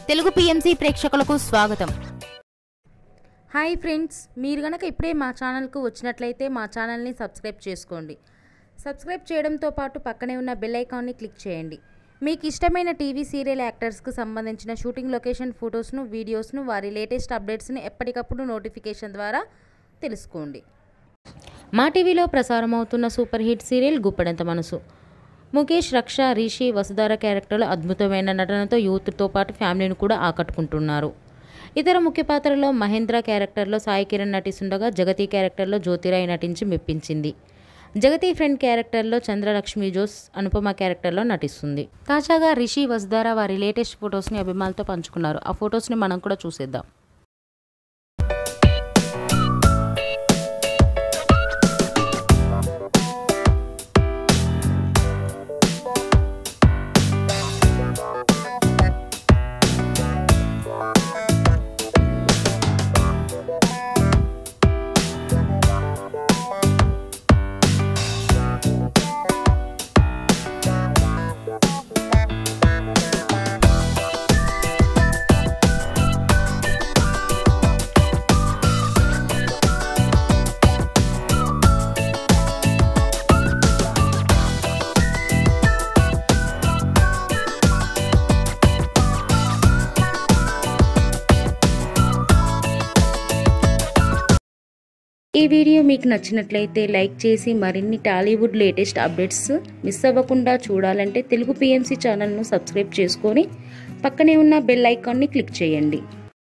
Telugu PMC ప్రేక్షకులకు స్వాగతం. Hi friends, మీరు గనక ఇప్పుడే మా ఛానల్కు వచ్చినట్లయితే మా ఛానల్ని సబ్స్క్రైబ్ చేసుకోండి. సబ్స్క్రైబ్ చేయడంతో పాటు పక్కనే ఉన్న బెల్ ఐకాన్ని క్లిక్ చేయండి. మీకు ఇష్టమైన టీవీ సీరియల్ యాక్టర్స్కు సంబంధించిన షూటింగ్ లొకేషన్ ఫొటోస్ను, వీడియోస్ను, వారి లేటెస్ట్ అప్డేట్స్ని ఎప్పటికప్పుడు నోటిఫికేషన్ ద్వారా తెలుసుకోండి. మా టీవీలో ప్రసారమవుతున్న సూపర్ హిట్ సీరియల్ గుప్పెడంత మనసు. ముఖేష్, రక్ష, రిషి, వసుధార క్యారెక్టర్లు అద్భుతమైన నటనతో యూత్తో పాటు ఫ్యామిలీని కూడా ఆకట్టుకుంటున్నారు. ఇతర ముఖ్య పాత్రలో మహేంద్ర క్యారెక్టర్లో సాయి కిరణ్ నటిస్తుండగా, జగతి క్యారెక్టర్లో జ్యోతిరాయ్ నటించి మెప్పించింది. జగతి ఫ్రెండ్ క్యారెక్టర్లో చంద్రలక్ష్మి జోస్ అనుపమ క్యారెక్టర్లో నటిస్తుంది. తాజాగా రిషి, వసుధార వారి లేటెస్ట్ ఫొటోస్ని అభిమానులతో పంచుకున్నారు. ఆ ఫొటోస్ని మనం కూడా చూసేద్దాం. ఈ వీడియో మీకు నచ్చినట్లయితే లైక్ చేసి మరిన్ని టాలీవుడ్ లేటెస్ట్ అప్డేట్స్ మిస్ అవ్వకుండా చూడాలంటే తెలుగు పిఎంసి ఛానల్ను సబ్స్క్రైబ్ చేసుకొని పక్కనే ఉన్న బెల్ ఐకాన్ని క్లిక్ చేయండి.